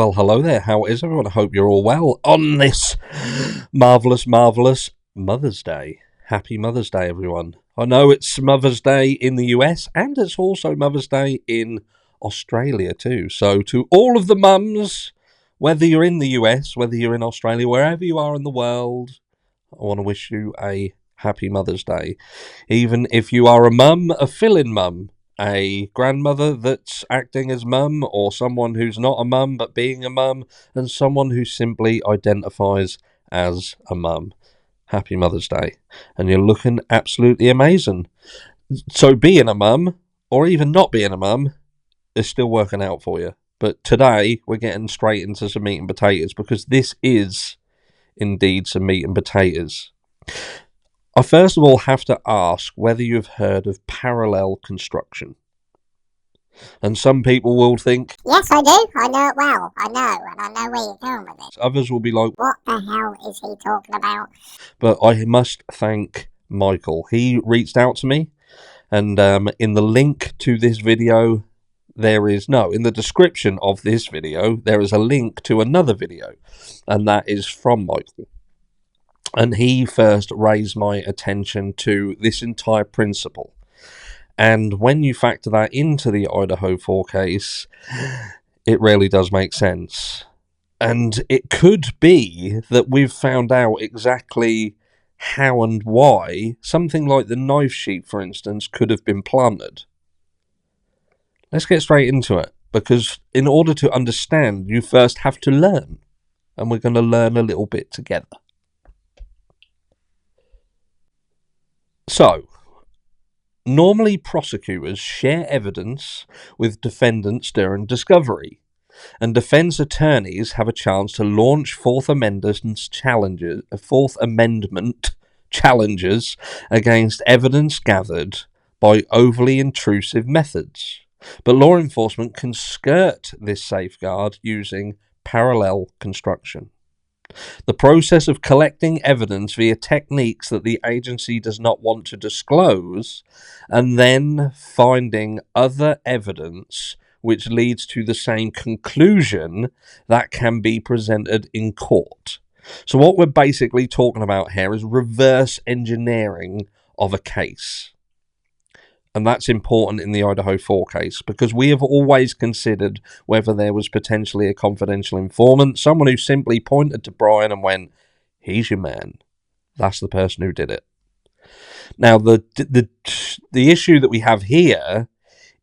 Well, hello there. How is everyone? I hope you're all well on this marvellous Mother's Day. Happy Mother's Day, everyone. I know it's Mother's Day in the US and it's also Mother's Day in Australia too. So to all of the mums, whether you're in the US, whether you're in Australia, wherever you are in the world, I want to wish you a happy Mother's Day. Even if you are a mum, a fill-in mum, a grandmother that's acting as mum, or someone who's not a mum but being a mum, and someone who simply identifies as a mum. Happy Mother's Day. And you're looking absolutely amazing. So being a mum, or even not being a mum, is still working out for you. But today, we're getting straight into some meat and potatoes, because this is indeed some meat and potatoes. I first of all have to ask whether you've heard of parallel construction. And some people will think, yes, I do. I know it well. I know, and I know where you're going with it. Others will be like, what the hell is he talking about? But I must thank Michael. He reached out to me, and in the link to this video, in the description of this video, there is a link to another video, and that is from Michael. And he first raised my attention to this entire principle. And when you factor that into the Idaho 4 case, it really does make sense. And it could be that we've found out exactly how and why something like the knife sheath, for instance, could have been planted. Let's get straight into it, because in order to understand, you first have to learn. And we're going to learn a little bit together. So, normally prosecutors share evidence with defendants during discovery, and defense attorneys have a chance to launch Fourth Amendment challenges against evidence gathered by overly intrusive methods. But law enforcement can skirt this safeguard using parallel construction. The process of collecting evidence via techniques that the agency does not want to disclose, and then finding other evidence which leads to the same conclusion that can be presented in court. So what we're basically talking about here is reverse engineering of a case. And that's important in the Idaho 4 case, because we have always considered whether there was potentially a confidential informant, someone who simply pointed to Bryan and went, he's your man. That's the person who did it. Now, the issue that we have here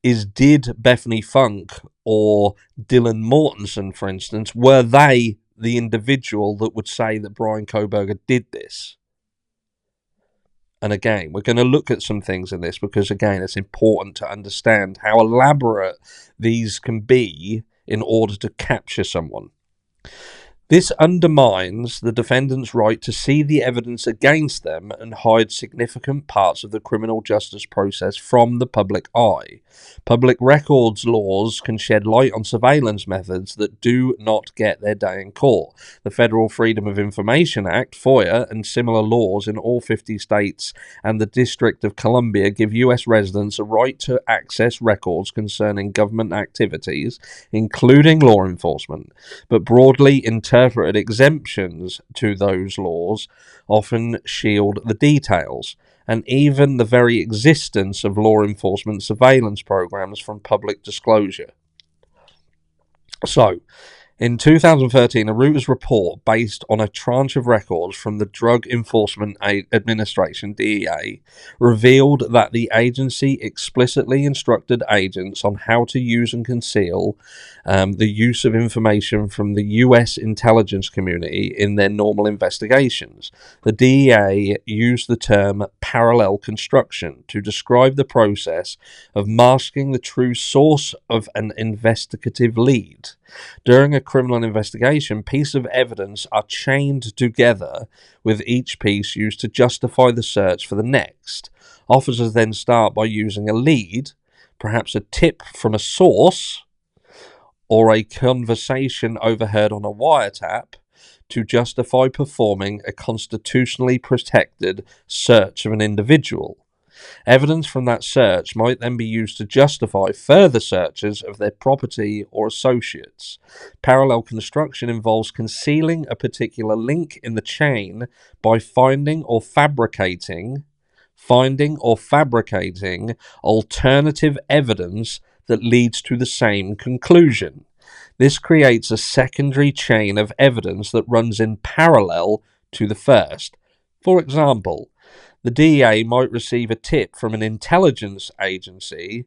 is, did Bethany Funk or Dylan Mortensen, for instance, were they the individual that would say that Bryan Kohberger did this? And again, we're going to look at some things in this because, again, it's important to understand how elaborate these can be in order to capture someone. This undermines the defendant's right to see the evidence against them and hide significant parts of the criminal justice process from the public eye. Public records laws can shed light on surveillance methods that do not get their day in court. The Federal Freedom of Information Act, FOIA, and similar laws in all 50 states and the District of Columbia give U.S. residents a right to access records concerning government activities, including law enforcement, but broadly interpreted exemptions to those laws often shield the details, and even the very existence of law enforcement surveillance programs from public disclosure. So, in 2013, a Reuters report based on a tranche of records from the Drug Enforcement Administration, DEA, revealed that the agency explicitly instructed agents on how to use and conceal the use of information from the U.S. intelligence community in their normal investigations. The DEA used the term parallel construction to describe the process of masking the true source of an investigative lead. During a criminal investigation, pieces of evidence are chained together, with each piece used to justify the search for the next. Officers then start by using a lead, perhaps a tip from a source, or a conversation overheard on a wiretap, to justify performing a constitutionally protected search of an individual. Evidence from that search might then be used to justify further searches of their property or associates. Parallel construction involves concealing a particular link in the chain by finding or fabricating alternative evidence that leads to the same conclusion. This creates a secondary chain of evidence that runs in parallel to the first. For example, the DEA might receive a tip from an intelligence agency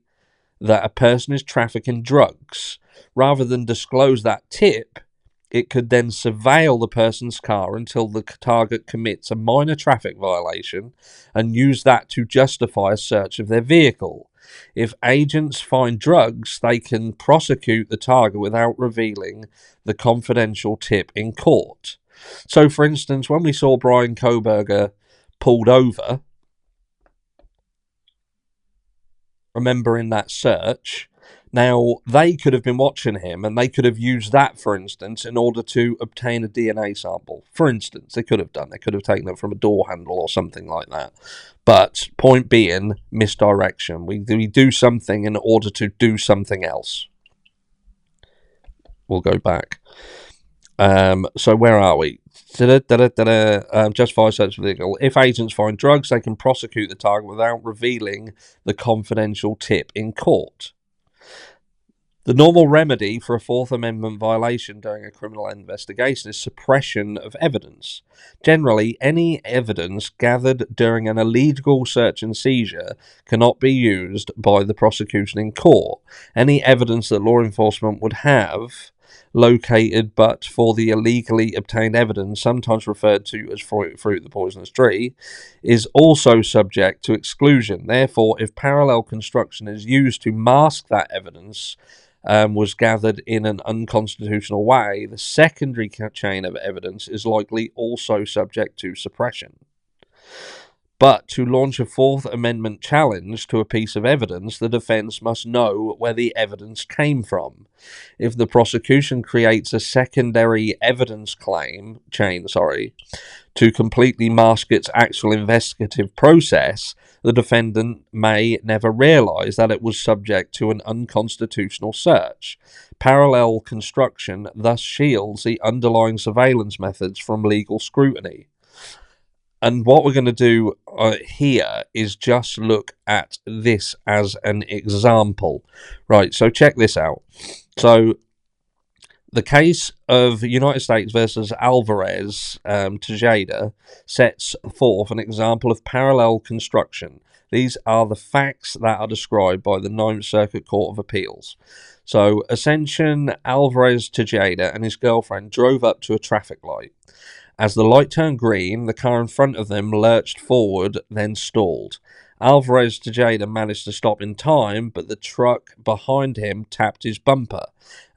that a person is trafficking drugs. Rather than disclose that tip, it could then surveil the person's car until the target commits a minor traffic violation and use that to justify a search of their vehicle. If agents find drugs, they can prosecute the target without revealing the confidential tip in court. So, for instance, when we saw Bryan Kohberger pulled over, remember in that search, now they could have been watching him and they could have used that, for instance, in order to obtain a DNA sample. For instance, they could have taken it from a door handle or something like that. But point being, misdirection. We do something in order to do something else. We'll go back. So where are we? Justify search of the vehicle. If agents find drugs, they can prosecute the target without revealing the confidential tip in court. The normal remedy for a Fourth Amendment violation during a criminal investigation is suppression of evidence. Generally, any evidence gathered during an illegal search and seizure cannot be used by the prosecution in court. Any evidence that law enforcement would have located but for the illegally obtained evidence, sometimes referred to as fruit the poisonous tree, is also subject to exclusion. Therefore, if parallel construction is used to mask that evidence was gathered in an unconstitutional way, the secondary chain of evidence is likely also subject to suppression. But to launch a Fourth Amendment challenge to a piece of evidence, the defense must know where the evidence came from. If the prosecution creates a secondary evidence chain, to completely mask its actual investigative process, the defendant may never realize that it was subject to an unconstitutional search. Parallel construction thus shields the underlying surveillance methods from legal scrutiny. And what we're going to do here is just look at this as an example. Right, so check this out. So the case of United States versus Alvarez Tejeda sets forth an example of parallel construction. These are the facts that are described by the Ninth Circuit Court of Appeals. So, Ascension Alvarez Tejeda and his girlfriend drove up to a traffic light. As the light turned green, the car in front of them lurched forward, then stalled. Alvarez Tejeda managed to stop in time, but the truck behind him tapped his bumper.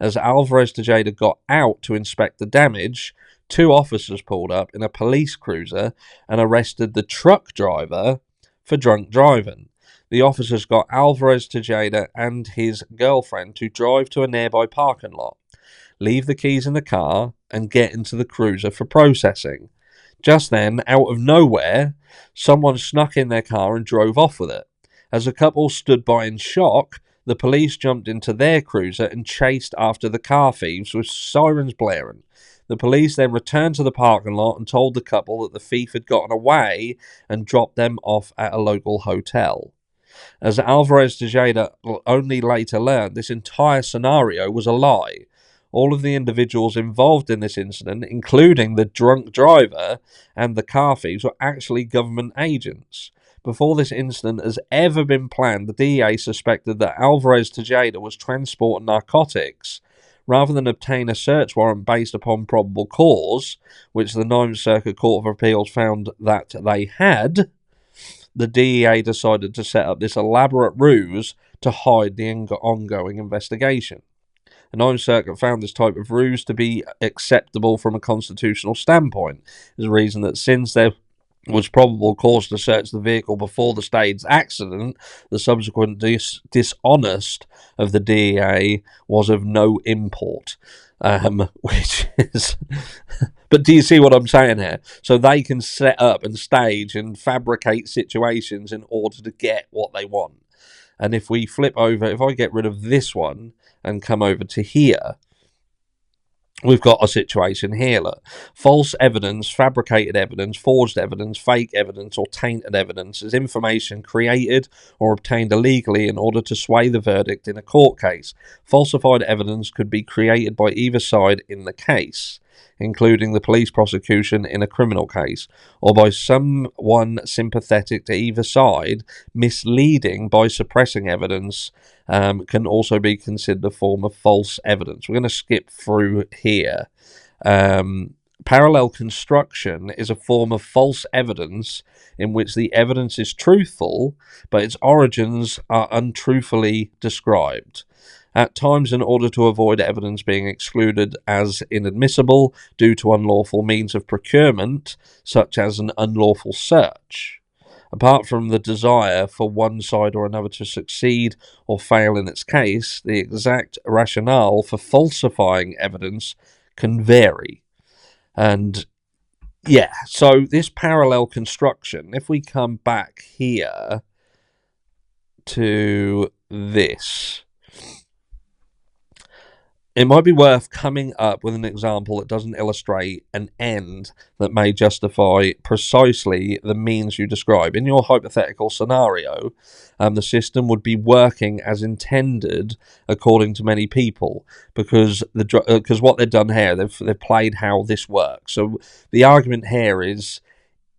As Alvarez Tejeda got out to inspect the damage, two officers pulled up in a police cruiser and arrested the truck driver for drunk driving. The officers got Alvarez Tejeda and his girlfriend to drive to a nearby parking lot, leave the keys in the car, and get into the cruiser for processing. Just then, out of nowhere, someone snuck in their car and drove off with it. As the couple stood by in shock, the police jumped into their cruiser and chased after the car thieves with sirens blaring. The police then returned to the parking lot and told the couple that the thief had gotten away and dropped them off at a local hotel. As Alvarez Tejeda only later learned, this entire scenario was a lie. All of the individuals involved in this incident, including the drunk driver and the car thieves, were actually government agents. Before this incident has ever been planned, the DEA suspected that Alvarez Tejeda was transporting narcotics. Rather than obtain a search warrant based upon probable cause, which the Ninth Circuit Court of Appeals found that they had, the DEA decided to set up this elaborate ruse to hide the ongoing investigation. The Ninth Circuit found this type of ruse to be acceptable from a constitutional standpoint. There's a reason that since there was probable cause to search the vehicle before the staged accident, the subsequent dishonest of the DEA was of no import. which is. But do you see what I'm saying here? So they can set up and stage and fabricate situations in order to get what they want. And if we flip over, if I get rid of this one and come over to here, we've got a situation here. Look. False evidence, fabricated evidence, forged evidence, fake evidence, or tainted evidence is information created or obtained illegally in order to sway the verdict in a court case. Falsified evidence could be created by either side in the case, including the police prosecution in a criminal case, or by someone sympathetic to either side, misleading by suppressing evidence. Can also be considered a form of false evidence. We're going to skip through here. Parallel construction is a form of false evidence in which the evidence is truthful, but its origins are untruthfully described. At times, in order to avoid evidence being excluded as inadmissible due to unlawful means of procurement, such as an unlawful search. Apart from the desire for one side or another to succeed or fail in its case, the exact rationale for falsifying evidence can vary. And yeah, so this parallel construction, if we come back here to this, it might be worth coming up with an example that doesn't illustrate an end that may justify precisely the means you describe. In your hypothetical scenario, the system would be working as intended according to many people, because what they've done here, they've played how this works. So the argument here is,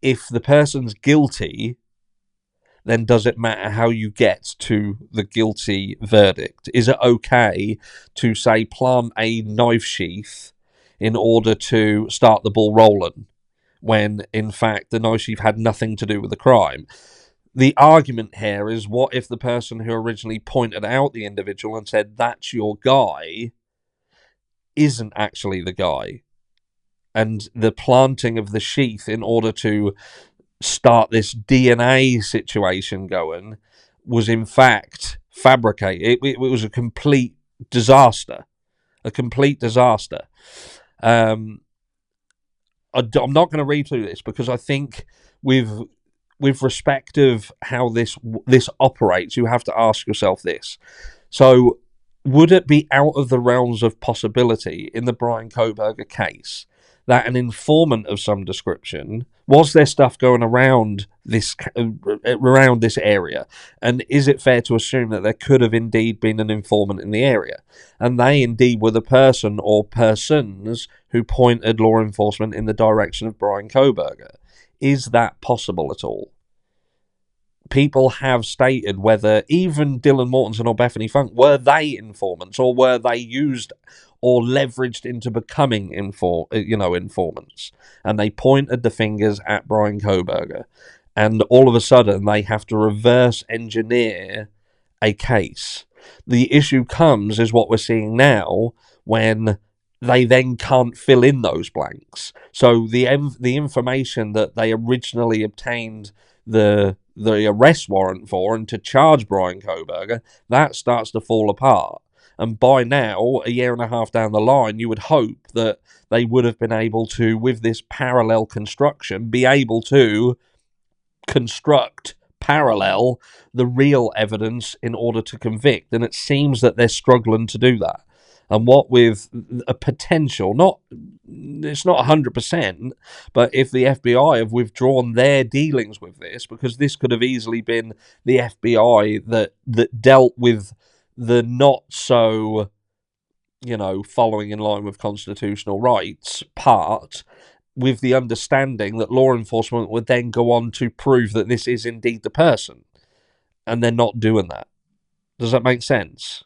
if the person's guilty, then does it matter how you get to the guilty verdict? Is it okay to, say, plant a knife sheath in order to start the ball rolling, when, in fact, the knife sheath had nothing to do with the crime? The argument here is, what if the person who originally pointed out the individual and said, that's your guy, isn't actually the guy? And the planting of the sheath in order to start this DNA situation going was in fact fabricated. It was a complete disaster. I'm not going to read through this, because I think with respect of how this operates, you have to ask yourself this. So, would it be out of the realms of possibility in the Bryan Kohberger case that an informant of some description, was there stuff going around this area, and is it fair to assume that there could have indeed been an informant in the area, and they indeed were the person or persons who pointed law enforcement in the direction of Bryan Kohberger? Is that possible at all? People have stated whether even Dylan Mortensen or Bethany Funk, were they informants, or were they used or leveraged into becoming informants, and they pointed the fingers at Bryan Kohberger, and all of a sudden they have to reverse engineer a case. The issue comes is what we're seeing now, when they then can't fill in those blanks. So the information that they originally obtained the arrest warrant for, and to charge Bryan Kohberger, that starts to fall apart. And by now, a year and a half down the line, you would hope that they would have been able to, with this parallel construction, be able to construct parallel the real evidence in order to convict. And it seems that they're struggling to do that. And what with a potential, it's not 100%, but if the FBI have withdrawn their dealings with this, because this could have easily been the FBI that dealt with the not so, following in line with constitutional rights part, with the understanding that law enforcement would then go on to prove that this is indeed the person, and they're not doing that. Does that make sense?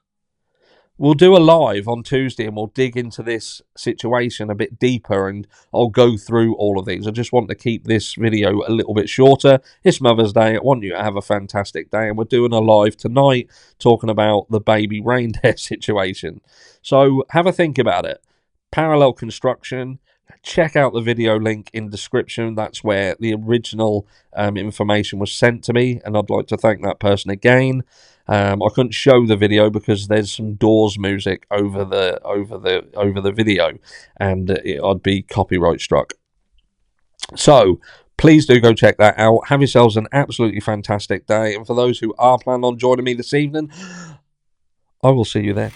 We'll do a live on Tuesday and we'll dig into this situation a bit deeper, and I'll go through all of these. I just want to keep this video a little bit shorter. It's Mother's Day. I want you to have a fantastic day, and we're doing a live tonight talking about the baby reindeer situation. So have a think about it. Parallel construction. check out the video link in description. That's where the original information was sent to me, and I'd like to thank that person again. I couldn't show the video because there's some Doors music over the video, and I'd be copyright struck. So please do go check that out. Have yourselves an absolutely fantastic day, and for those who are planning on joining me this evening, I will see you then.